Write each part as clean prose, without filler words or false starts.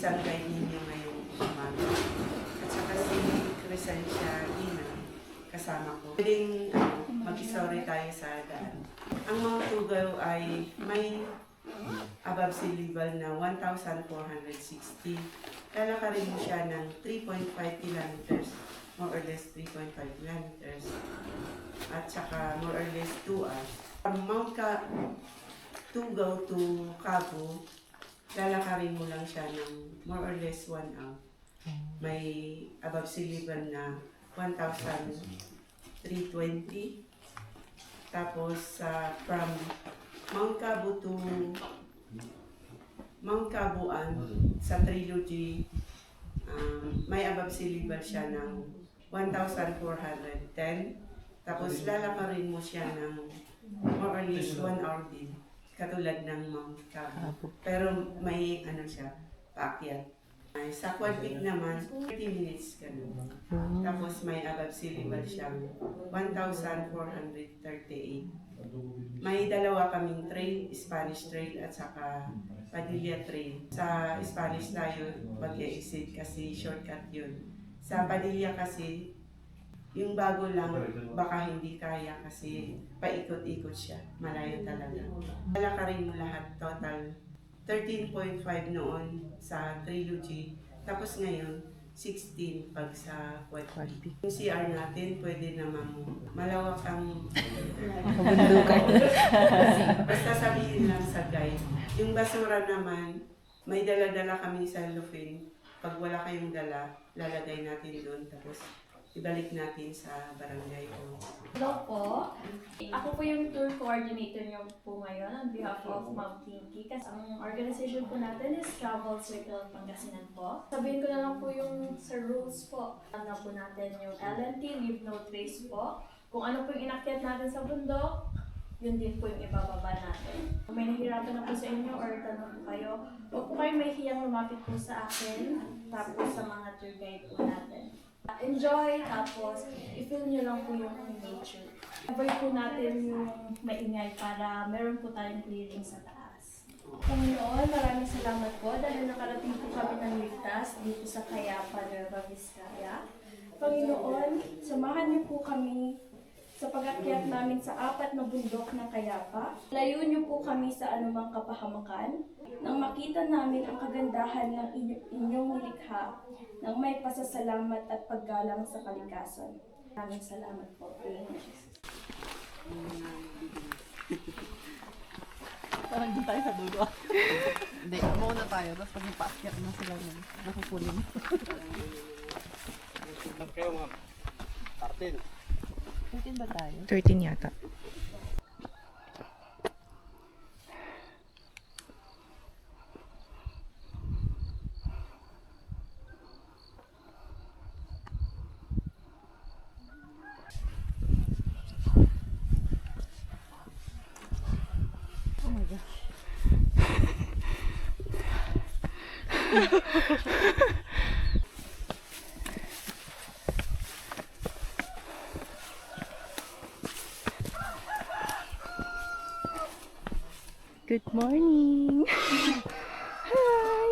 isang guide ninyo ngayong umaga. At saka si Crescencia Dina, kasama ko. Pwedeng mag-story tayo sa daan. Ang Mount Tugaw ay may above sea level na 1,460. Lalakarin mo siya ng 3.5 kilometers, more or less 3.5 kilometers. At saka more or less 2 hours. From Mount Tugaw to Cabo, lalakarin mo lang siya ng more or less 1 hour. May above sea level na 1,320. Tapos from Mount Cabo to Mount Cabuan sa Trilogy, may above sea level siya ng 1,410. Tapos lalakarin mo siya ng more or less 1 hour din, katulad ng Mount Cabo. Pero may siya, paakyat. Sa Quad Peak naman, 30 minutes ganun. Tapos may above sea level siyang 1,438. May dalawa kaming trail, Spanish Trail at saka Padilla Trail. Sa Spanish tayo mag-exit kasi shortcut yun. Sa Padilla kasi, yung bago lang, baka hindi kaya kasi paikot-ikot siya. Malayo talaga. Lalakarin mo lahat, total 13.5 noon sa Trilogy. Tapos ngayon, 16 pag sa Quad Peak. Yung CR natin, pwede namang malawak ang Kabundukan. basta sabihin lang sa guide. Yung basura naman, may dala-dala kami sa Lufin. Pag wala kayong dala, lalagay natin doon. Tapos ibalik natin sa barangay ko. Hello po. Ako po yung tour coordinator niyo po ngayon on behalf of Ma'am Pinky. Kasi ang organization po natin is Travel Circle Pangasinan po. Sabihin ko na lang po yung sa rules po. Ano po natin yung LNT, leave no trace po. Kung ano po yung inakyat natin sa bundok, yun din po yung ibababa natin. Kung may nahihirapan na po sa inyo or tanong po kayo, huwag po kayo may hiyang lumapit po sa akin, tapos sa mga tour guide po natin. Enjoy, tapos i-feel nyo lang po yung nature. Avoid po natin yung maingay para meron po tayong clearing sa taas. Panginoon, maraming salamat po dahil nakarating po kami ng ligtas dito sa Cayapa, Nueva Vizcaya. Panginoon, samahan niyo po kami sa pag-akyat namin sa 4 na bundok ng Cayapa. Layo niyo po kami sa anumang kapahamakan nang makita namin ang kagandahan ng inyong nilikha nang may pasasalamat at paggalang sa kalikasan. Maraming salamat po. Parang din tayo sa dulo. Hindi, muna tayo. Tapos pag napaakyat na sila nun, nakukunin. Kayo ma'am. 13. 13 ba tayo? 13 yata. Oh my gosh. Good morning! Hi!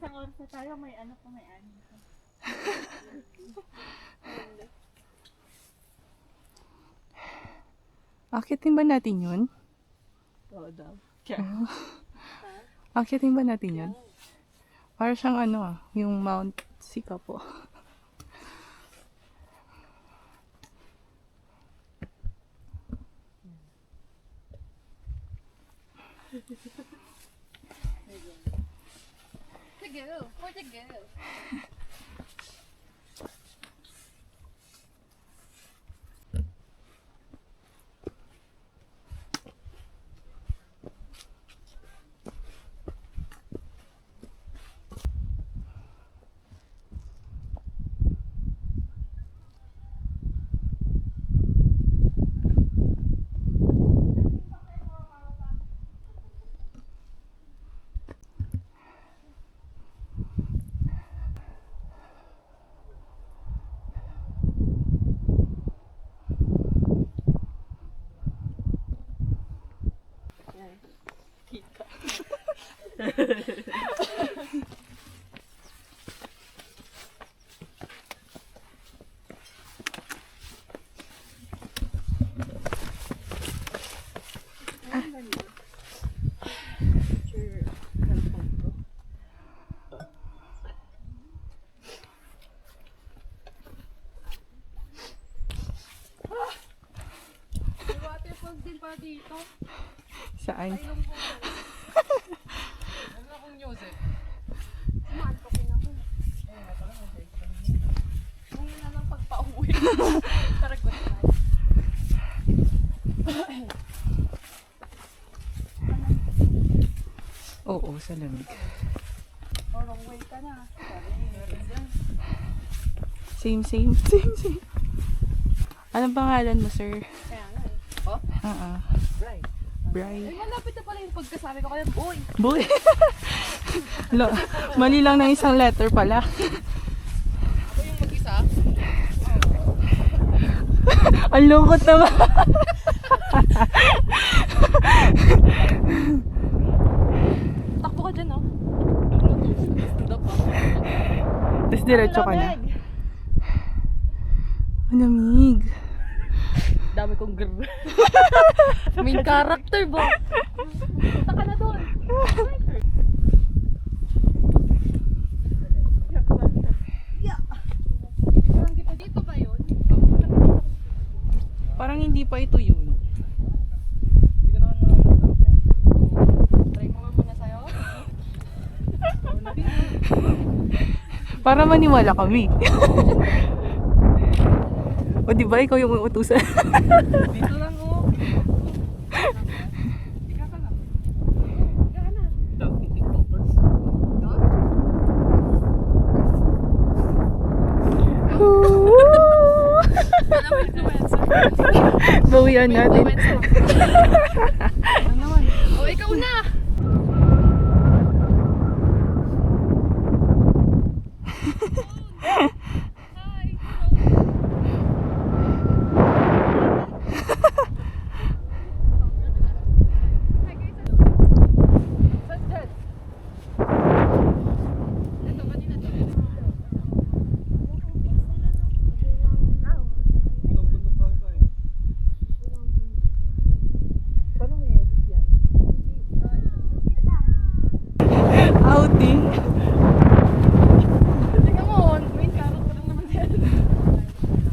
Isang oras na tayo, may ano pa, may ani. Akitin ba natin yun? Oo daw. Akitin ba natin yun? Para siyang ano yung Mount Sikapo. Waterfalls din pa dito. Saan? Ano akong music? Ngayon na lang pagpa-uwi. Para good night. Oo, sa lamig. Wrong way ka na. Same. Anong pangalan mo, sir? Kaya nga eh. Oh? Bright. Ay, malapit na pala yung pagkasabi ko kaya, boy! Boy! Mali lang ng isang letter pala. Ako yung mag-isa? Ang lungkot naman. Takbo ka dyan, oh. Tapos diretso ka na. Ang lamig. Dami kong grrr. Main character ba? Punta ka na doon. Dito ba yun? Parang hindi pa ito yun. Try mo nga muna sa'yo. Para maniwala kami. O diba ikaw yung uutusan? Dito lang, oh. Higa ka na. Higa ka na. Ano mo influencer? Bawian natin. Ano naman? Oh, ikaw na!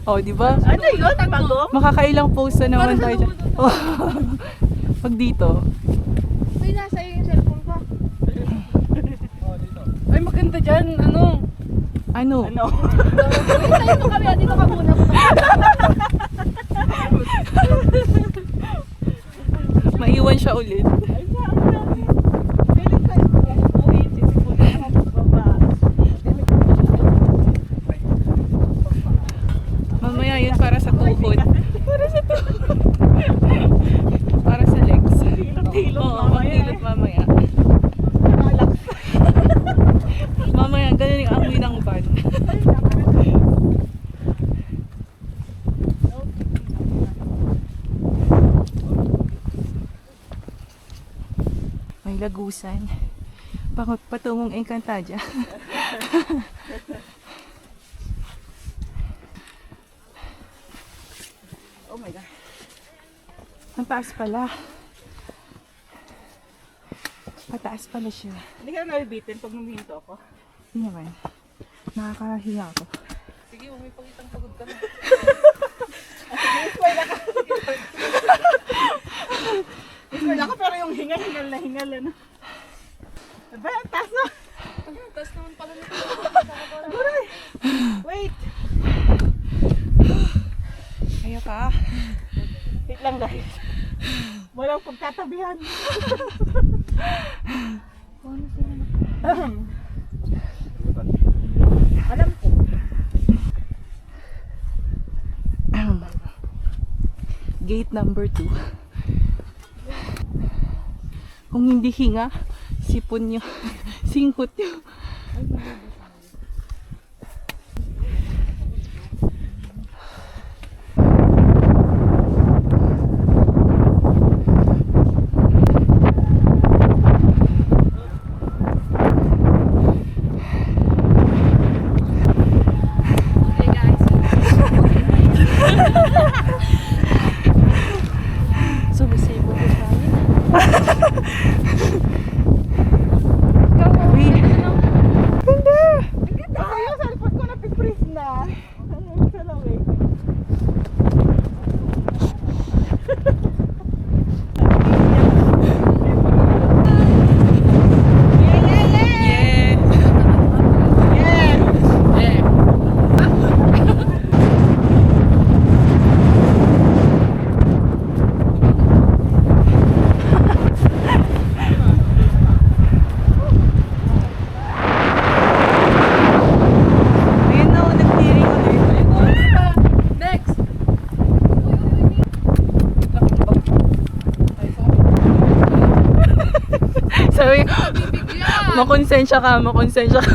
Oh, di ba? Ano yun? Tago? Makakailang post na naman tayo dyan. Oh. Pag dito. Ay, nasa iyo yung cellphone ko. Ay, maganda dyan. Ano? Ano? Ay, dito kami. Dito ka muna. Maiwan siya ulit. Mamaya yun para sa tuhod. Para sa tuhod. Para sa legs. Oo, maghilot mamaya. Mamaya, ganun yung amoy ng van. May lagusan. Patungong Encantadia. Oh my God. Ang taas pala. Pataas pala siya. Hindi ka na nabibitin pag huminto ako. Hindi naman. Nakakahiya ako. Sige, may pagitang pagod ka na. Wala ka pero yung hingal na hingal ano. Diba? Taas na! Taas naman pala nito. Aray! Wait! Kaya ka? Wait lang guys. Walang pagtatabihan. Alam ko. Gate number 2. Kung hindi hinga, sipon nyo. Singkot nyo. Sumisipon ko sa akin. Wait. Ganda! Ay, yung cellphone ko napipris na. Ang sa lawig. Yeah! Ayun na, nag-tearing ulit. Next! Sabi, makonsensya ka, makonsensya ka.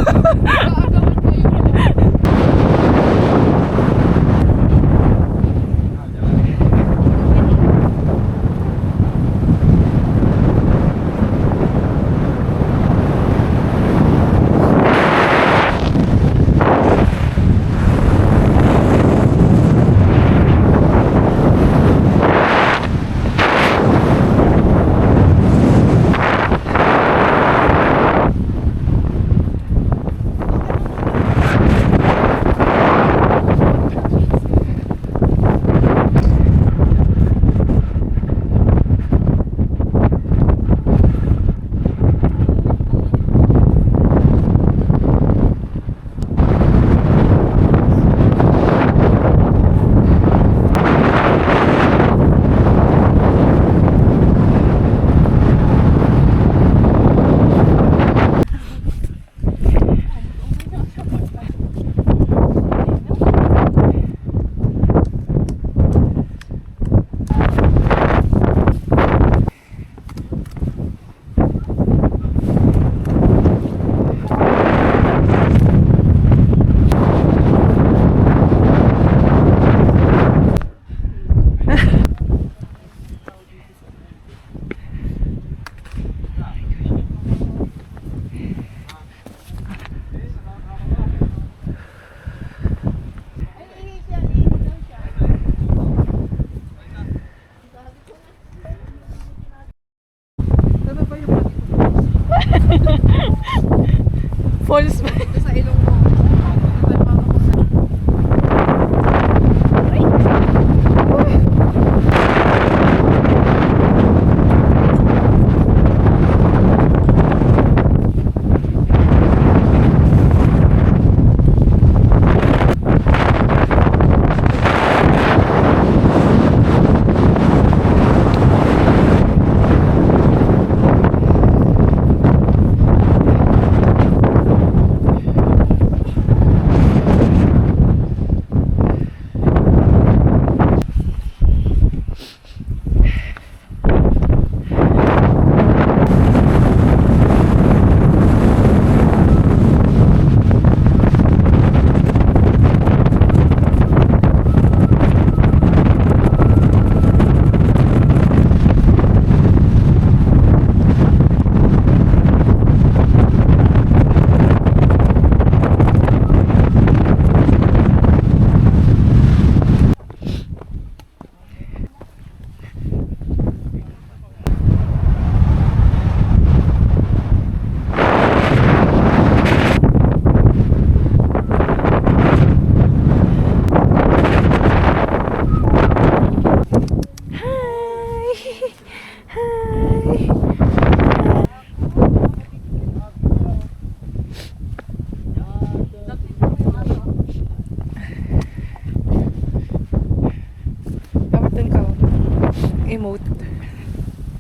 remote.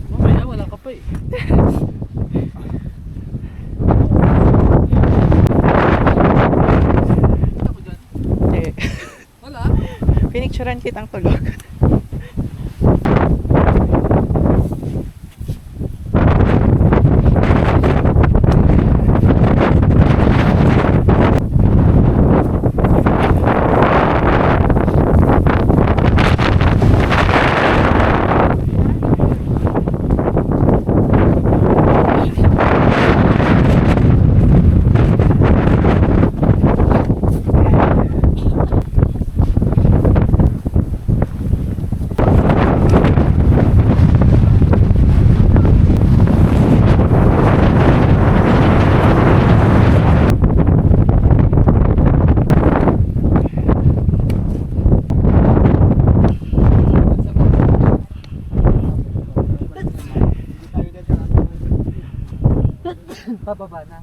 Mamaya, wala ka pa eh. Ako dyan. Eh, Wala. pinicturean kitang tulog. Bababa na.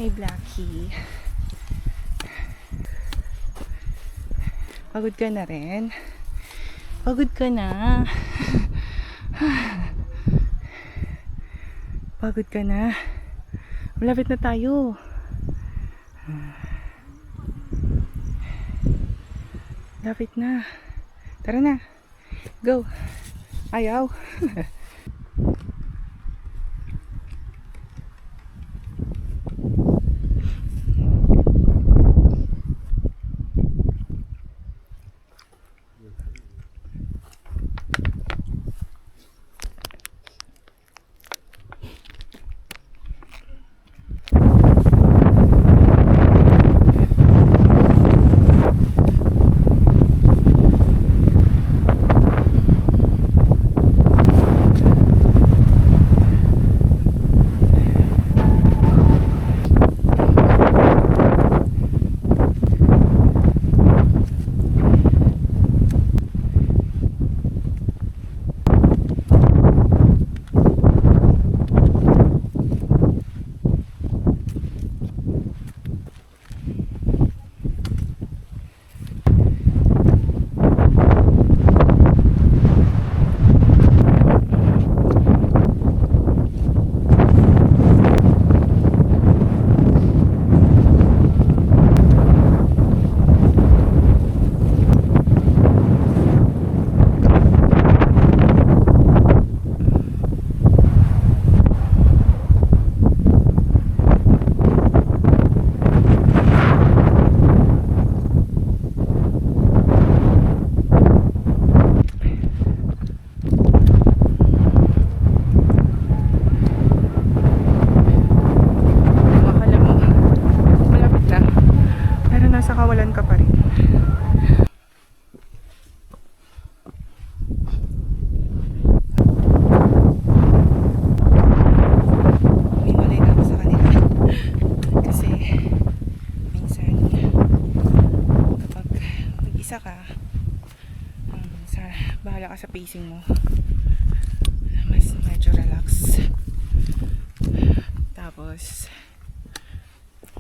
Hey, Blackie. Pagod ka na rin? Pagod ka na? Pagod ka na? Malapit na tayo. Lapit na. Tara na. Go. Ayaw. bahala ka sa pacing mo. Mas medyo relax. Tapos,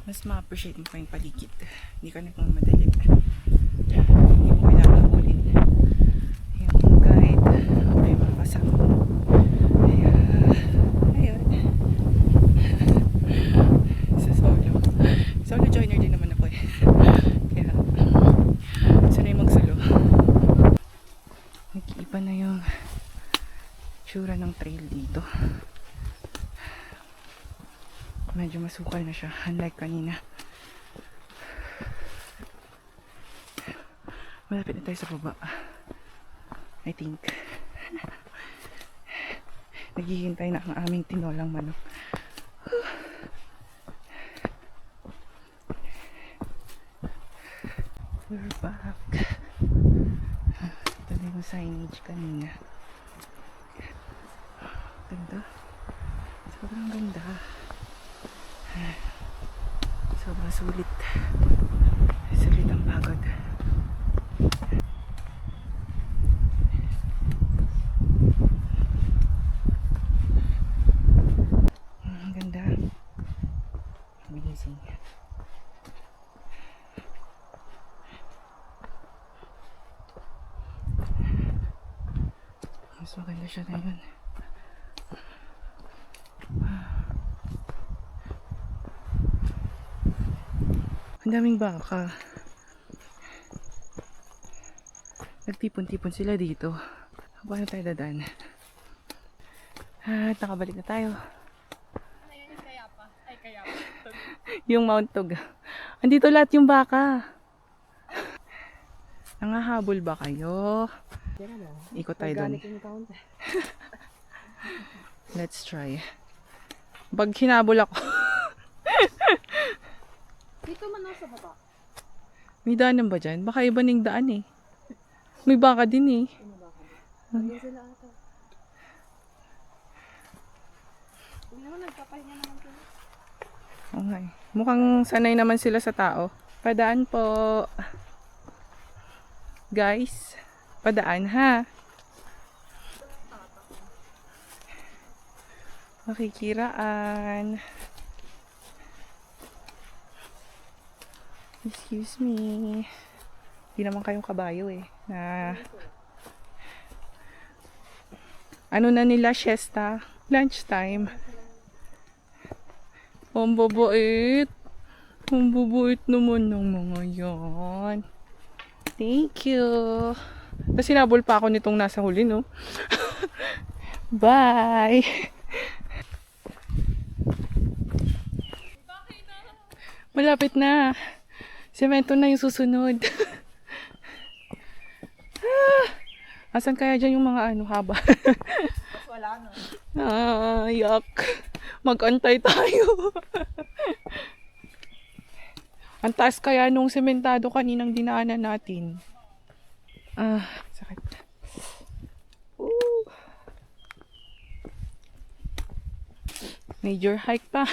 mas ma-appreciate mo pa yung paligid. Hindi ka nagmamadali. Hindi mo kailangan hulin yung guide o yung mga kasama mo. Kaya, ayun. Sa solo. Solo joiner din naman ako eh. Kaya, sanay magsolo. Nag-iiba na yung tsura ng trail dito. Medyo masukal na siya, unlike kanina. Malapit na tayo sa baba, I think. Naghihintay na ang aming tinolang manok. We're back. Ito na yung signage kanina. Ganda. Sobrang ganda. Sobrang sulit. Sulit ang pagod. Ang ganda. Amazing. Mas maganda siya na yun. Ang daming baka. Nagtipon-tipon sila dito. Paano tayo dadaan? At nakabalik na tayo. Yung Mount Tug. Andito lahat yung baka. Nangahabol ba kayo? Ikot tayo doon. Let's try. Pag hinabol ako. Dito man ako sa baba. May daanan ba dyan? Baka iba ning daan eh. May baka din eh. Hindi sila ata. Hindi naman nagpapahinga naman sila. Okay. Mukhang sanay naman sila sa tao. Padaan po. Guys, padaan ha. Makikiraan. Excuse me. Hindi naman kayong kabayo eh. Na ano na nila, siesta. Lunchtime. Ang babait. Ang babait naman ng mga yan. Thank you. Tapos sinabol pa ako nitong nasa huli, no? Bye! Malapit na. Semento na yung susunod. Asan kaya dyan yung mga ano, haba? Wala no. Yak. Mag-antay tayo. Ang taas kaya nung sementado kaninang dinaanan natin. Sakit. Major hike pa.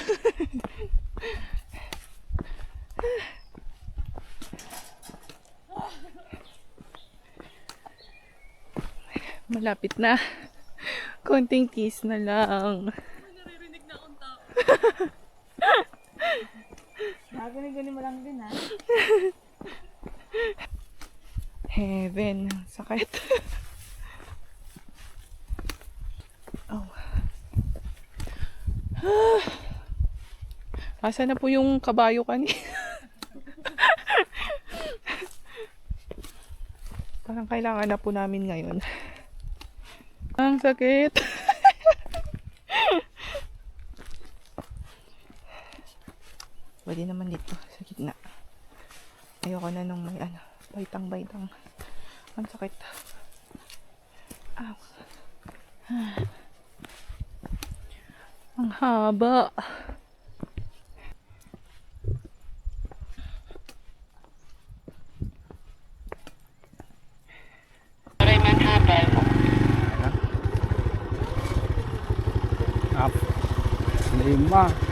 Malapit na. Konting kiss na lang. Naririnig na akong tao. Gani mo lang din ha. Heaven. Sakit. Oh. Asa na po yung kabayo kanina? Parang kailangan na po namin ngayon. Ang sakit. Pwede naman dito sa gitna. Ayoko na nung may ano, baitang-baitang. Ang sakit. Ow. Ang haba. Up. 5.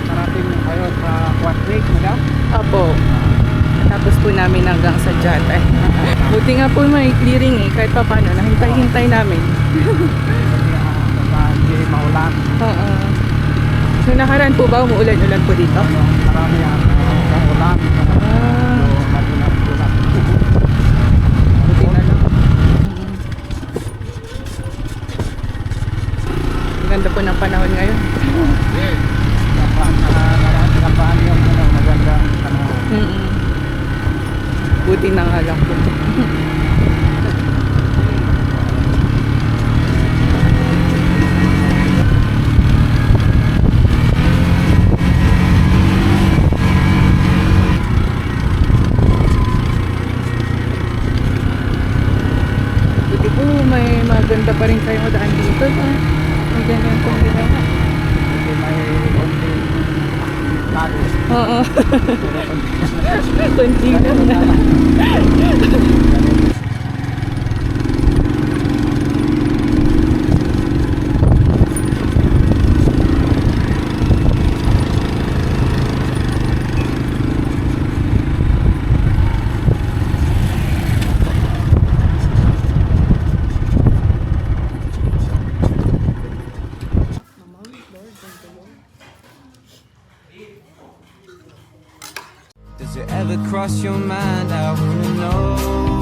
Parating na kayo sa Quad Lake, madam? Apo. Tapos po namin hanggang sa Jatay. Buti nga po may clearing eh. Kahit pa paano, nahintay-hintay namin. Sa hindi maulan. Oo. So nakaraan po ba umuulan-ulan po dito? Marami ang ulan. Magulat-gulat. Buti na lang. Ang ganda po ng panahon ngayon. Kapaan yung magandang panahon. Buti na nga lang po. Buti po may maganda pa rin kayong daan dito. May ganyan pong ginawa. Hindi may konti lalo. Oo. Kunti lang na. Does it ever cross your mind? I wanna know.